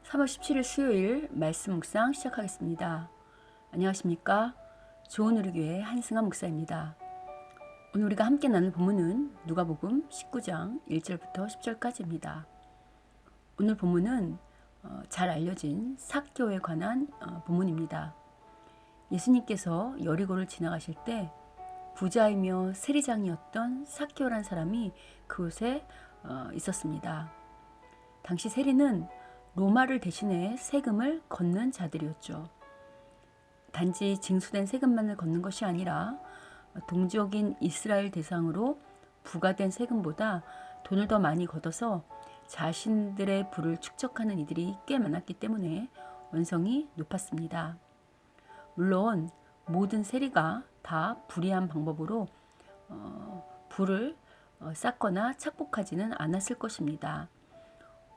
3월 17일 수요일 말씀 묵상 시작하겠습니다. 안녕하십니까? 좋은 우리교회 한승환 목사입니다. 오늘 우리가 함께 나눌 본문은 누가복음 19장 1절부터 10절까지입니다. 오늘 본문은 잘 알려진 삭개오에 관한 본문입니다. 예수님께서 여리고를 지나가실 때 부자이며 세리장이었던 삭개오란 사람이 그곳에 있었습니다. 당시 세리는 로마를 대신해 세금을 걷는 자들이었죠. 단지 징수된 세금만을 걷는 것이 아니라 동족인 이스라엘 대상으로 부과된 세금보다 돈을 더 많이 걷어서 자신들의 부를 축적하는 이들이 꽤 많았기 때문에 원성이 높았습니다. 물론 모든 세리가 다 불의한 방법으로 부를 쌓거나 착복하지는 않았을 것입니다.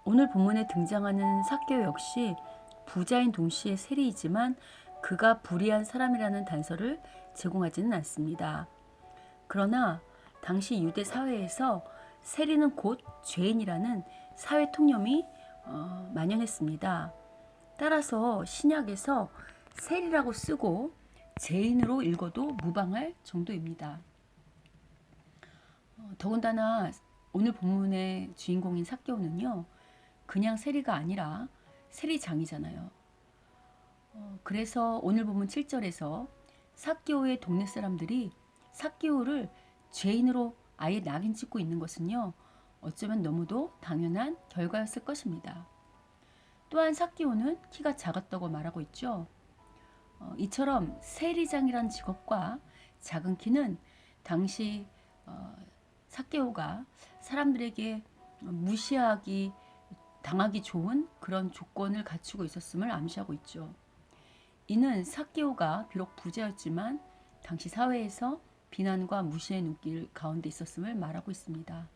오늘 본문에 등장하는 삭개오 역시 부자인 동시에 세리이지만 그가 불의한 사람이라는 단서를 제공하지는 않습니다. 그러나 당시 유대 사회에서 세리는 곧 죄인이라는 사회 통념이 만연했습니다. 따라서 신약에서 세리라고 쓰고 죄인으로 읽어도 무방할 정도입니다. 더군다나 오늘 본문의 주인공인 삭개오는요, 그냥 세리가 아니라 세리장이잖아요. 그래서 오늘 본문 7절에서 삭개오의 동네 사람들이 삭개오를 죄인으로 아예 낙인 찍고 있는 것은요, 어쩌면 너무도 당연한 결과였을 것입니다. 또한 삭개오는 키가 작았다고 말하고 있죠. 이처럼 세리장이란 직업과 작은 키는 당시 삭개오가 사람들에게 당하기 좋은 그런 조건을 갖추고 있었음을 암시하고 있죠. 이는 삭개오가 비록 부자였지만 당시 사회에서 비난과 무시의 눈길 가운데 있었음을 말하고 있습니다.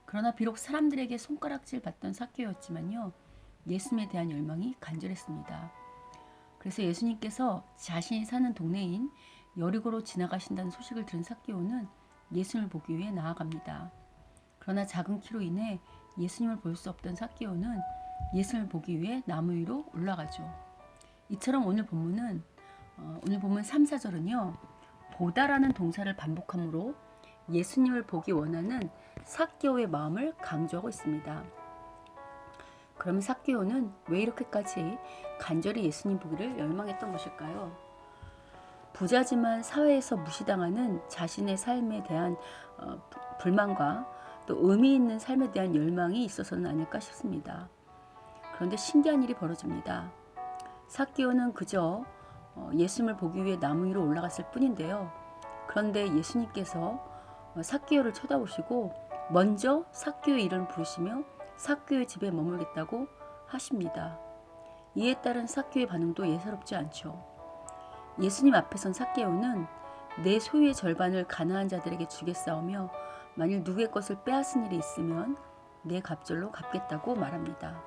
그러나 비록 사람들에게 손가락질 받던 삭개오였지만요, 예수님에 대한 열망이 간절했습니다. 그래서 예수님께서 자신이 사는 동네인 여리고로 지나가신다는 소식을 들은 삭개오는 예수님을 보기 위해 나아갑니다. 그러나 작은 키로 인해 예수님을 볼 수 없던 삭개오는 예수님을 보기 위해 나무 위로 올라가죠. 이처럼 오늘 본문 3, 4절은요. 보다라는 동사를 반복함으로 예수님을 보기 원하는 삭개오의 마음을 강조하고 있습니다. 그러면 삭개오는 왜 이렇게까지 간절히 예수님 보기를 열망했던 것일까요? 부자지만 사회에서 무시당하는 자신의 삶에 대한 불만과 또 의미 있는 삶에 대한 열망이 있어서는 아닐까 싶습니다. 그런데 신기한 일이 벌어집니다. 삭개오는 그저 예수님을 보기 위해 나무 위로 올라갔을 뿐인데요. 그런데 예수님께서 삭개오를 쳐다보시고 먼저 삭개오의 이름을 부르시며 삭개오의 집에 머물겠다고 하십니다. 이에 따른 삭개오의 반응도 예사롭지 않죠. 예수님 앞에 선 삭개오는 내 소유의 절반을 가난한 자들에게 주겠사오며 만일 누구의 것을 빼앗은 일이 있으면 내 갑절로 갚겠다고 말합니다.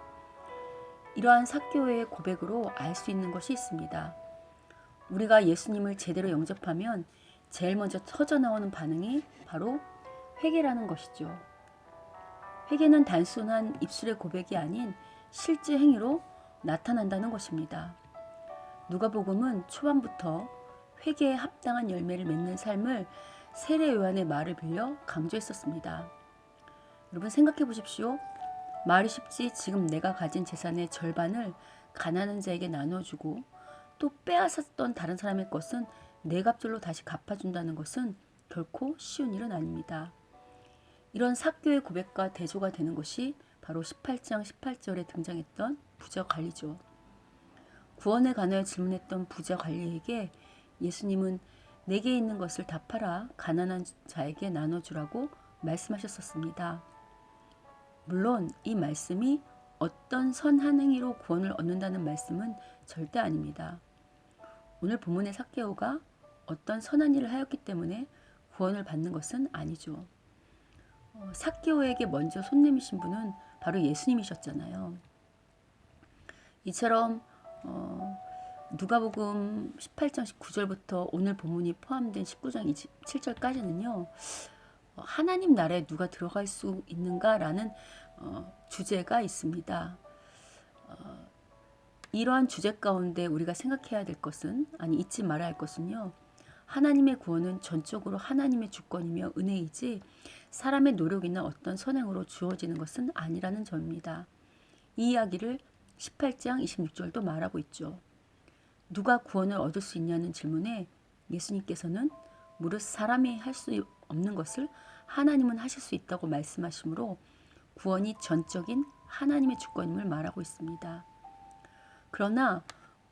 이러한 삭개오의 고백으로 알 수 있는 것이 있습니다. 우리가 예수님을 제대로 영접하면 제일 먼저 터져나오는 반응이 바로 회개라는 것이죠. 회개는 단순한 입술의 고백이 아닌 실제 행위로 나타난다는 것입니다. 누가복음은 초반부터 회개에 합당한 열매를 맺는 삶을 세례 요한의 말을 빌려 강조했었습니다. 여러분 생각해 보십시오. 말이 쉽지 지금 내가 가진 재산의 절반을 가난한 자에게 나눠주고 또 빼앗았던 다른 사람의 것은 내 갑절로 다시 갚아준다는 것은 결코 쉬운 일은 아닙니다. 이런 삭개오의 고백과 대조가 되는 것이 바로 18장 18절에 등장했던 부자 관리죠. 구원에 관하여 질문했던 부자 관리에게 예수님은 내게 있는 것을 다 팔아 가난한 자에게 나눠주라고 말씀하셨었습니다. 물론 이 말씀이 어떤 선한 행위로 구원을 얻는다는 말씀은 절대 아닙니다. 오늘 본문의 삭개오가 어떤 선한 일을 하였기 때문에 구원을 받는 것은 아니죠. 삭개오에게 먼저 손 내미신 분은 바로 예수님이셨잖아요. 이처럼 누가복음 18장 19절부터 오늘 본문이 포함된 19장 27절까지는요. 하나님 나라에 누가 들어갈 수 있는가라는 주제가 있습니다. 이러한 주제 가운데 우리가 생각해야 될 것은, 아니 잊지 말아야 할 것은요, 하나님의 구원은 전적으로 하나님의 주권이며 은혜이지 사람의 노력이나 어떤 선행으로 주어지는 것은 아니라는 점입니다. 이 이야기를 18장 26절도 말하고 있죠. 누가 구원을 얻을 수 있냐는 질문에 예수님께서는 무릇 사람이 할 수 없는 것을 하나님은 하실 수 있다고 말씀하시므로 구원이 전적인 하나님의 주권임을 말하고 있습니다. 그러나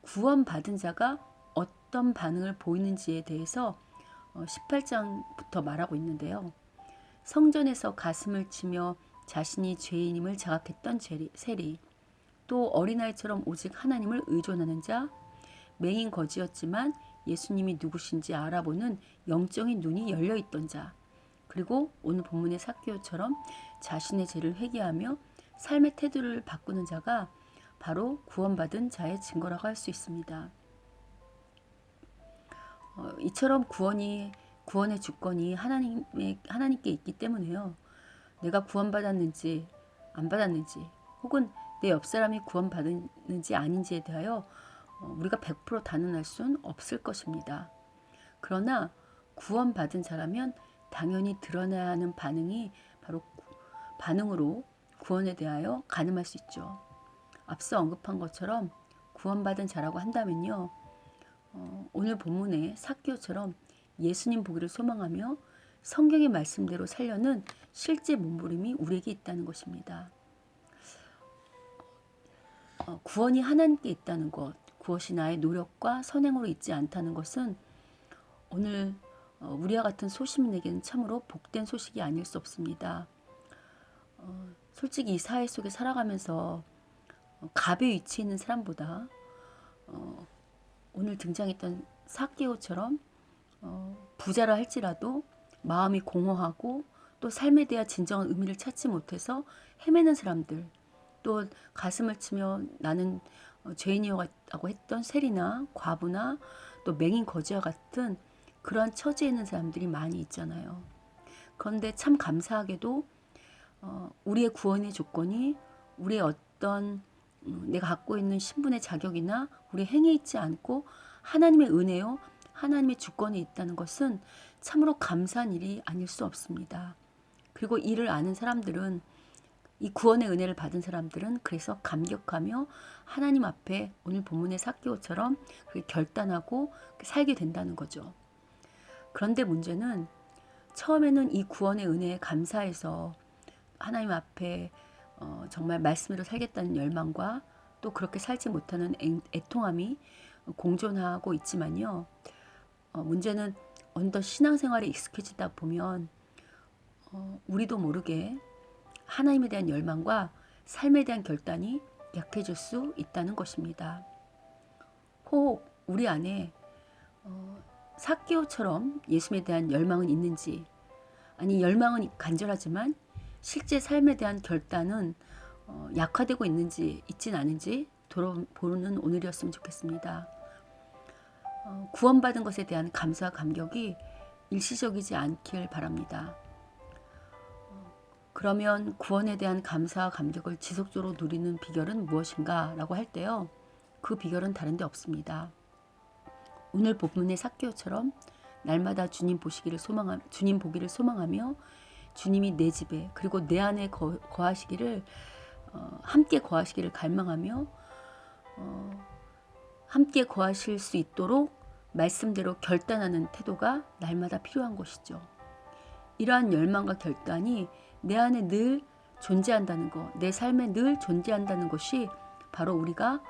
구원받은 자가 어떤 반응을 보이는지에 대해서 18장부터 말하고 있는데요. 성전에서 가슴을 치며 자신이 죄인임을 자각했던 세리, 또 어린아이처럼 오직 하나님을 의존하는 자, 맹인 거지였지만 예수님이 누구신지 알아보는 영적인 눈이 열려있던 자, 그리고 오늘 본문의 삭개오처럼 자신의 죄를 회개하며 삶의 태도를 바꾸는 자가 바로 구원받은 자의 증거라고 할 수 있습니다. 이처럼 구원의 주권이 하나님께 있기 때문에요. 내가 구원받았는지 안 받았는지, 혹은 내 옆 사람이 구원받았는지 아닌지에 대하여 우리가 100% 단언할 수는 없을 것입니다. 그러나 구원받은 자라면 당연히 드러나야 하는 반응이 바로 반응으로 구원에 대하여 가늠할 수 있죠. 앞서 언급한 것처럼 구원받은 자라고 한다면요, 오늘 본문의 삭개오처럼 예수님 보기를 소망하며 성경의 말씀대로 살려는 실제 몸부림이 우리에게 있다는 것입니다. 구원이 하나님께 있다는 것, 그것이 나의 노력과 선행으로 있지 않다는 것은 오늘 우리와 같은 소시민에게는 참으로 복된 소식이 아닐 수 없습니다. 솔직히 이 사회 속에 살아가면서 갑의 위치에 있는 사람보다 오늘 등장했던 삭개오처럼 부자라 할지라도 마음이 공허하고 또 삶에 대한 진정한 의미를 찾지 못해서 헤매는 사람들, 또 가슴을 치며 나는 죄인이라고 했던 세리나 과부나 또 맹인 거지와 같은 그러한 처지에 있는 사람들이 많이 있잖아요. 그런데 참 감사하게도 우리의 구원의 조건이 우리의 어떤 내가 갖고 있는 신분의 자격이나 우리 행위에 있지 않고 하나님의 은혜요, 하나님의 주권에 있다는 것은 참으로 감사한 일이 아닐 수 없습니다. 그리고 이를 아는 사람들은, 이 구원의 은혜를 받은 사람들은 그래서 감격하며 하나님 앞에 오늘 본문의 삭개오처럼 결단하고 살게 된다는 거죠. 그런데 문제는 처음에는 이 구원의 은혜에 감사해서 하나님 앞에 정말 말씀으로 살겠다는 열망과 또 그렇게 살지 못하는 애통함이 공존하고 있지만요. 문제는 어느덧 신앙생활에 익숙해지다 보면 우리도 모르게 하나님에 대한 열망과 삶에 대한 결단이 약해질 수 있다는 것입니다. 혹 우리 안에 삭개오처럼 예수님에 대한 열망은 있는지, 아니 열망은 간절하지만 실제 삶에 대한 결단은 약화되고 있진 않은지 돌아보는 오늘이었으면 좋겠습니다. 구원받은 것에 대한 감사와 감격이 일시적이지 않길 바랍니다. 그러면 구원에 대한 감사와 감격을 지속적으로 누리는 비결은 무엇인가 라고 할 때요, 그 비결은 다른 데 없습니다. 오늘 본문의 삭개오처럼 날마다 주님 보기를 소망하며 주님이 내 집에 그리고 내 안에 함께 거하시기를 갈망하며 함께 거하실 수 있도록 말씀대로 결단하는 태도가 날마다 필요한 것이죠. 이러한 열망과 결단이 내 안에 늘 존재한다는 것, 내 삶에 늘 존재한다는 것이 바로 우리가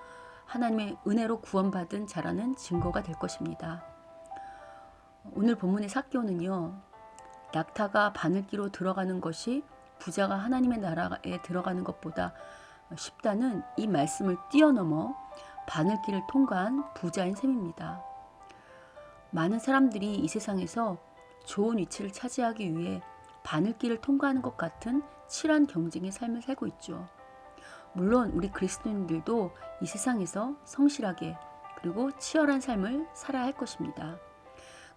하나님의 은혜로 구원받은 자라는 증거가 될 것입니다. 오늘 본문의 삭개오는요, 낙타가 바늘기로 들어가는 것이 부자가 하나님의 나라에 들어가는 것보다 쉽다는 이 말씀을 뛰어넘어 바늘길을 통과한 부자인 셈입니다. 많은 사람들이 이 세상에서 좋은 위치를 차지하기 위해 바늘길을 통과하는 것 같은 치열한 경쟁의 삶을 살고 있죠. 물론 우리 그리스도인들도 이 세상에서 성실하게 그리고 치열한 삶을 살아야 할 것입니다.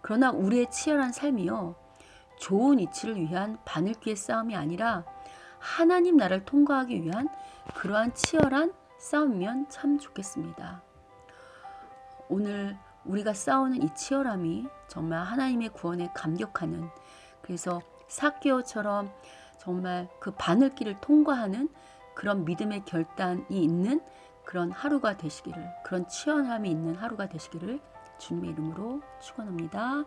그러나 우리의 치열한 삶이요, 좋은 위치를 위한 바늘길의 싸움이 아니라 하나님 나라를 통과하기 위한 그러한 치열한 싸우면 참 좋겠습니다. 오늘 우리가 싸우는 이 치열함이 정말 하나님의 구원에 감격하는, 그래서 삭개오처럼 정말 그 바늘길을 통과하는 그런 믿음의 결단이 있는 그런 하루가 되시기를, 그런 치열함이 있는 하루가 되시기를 주님의 이름으로 축원합니다.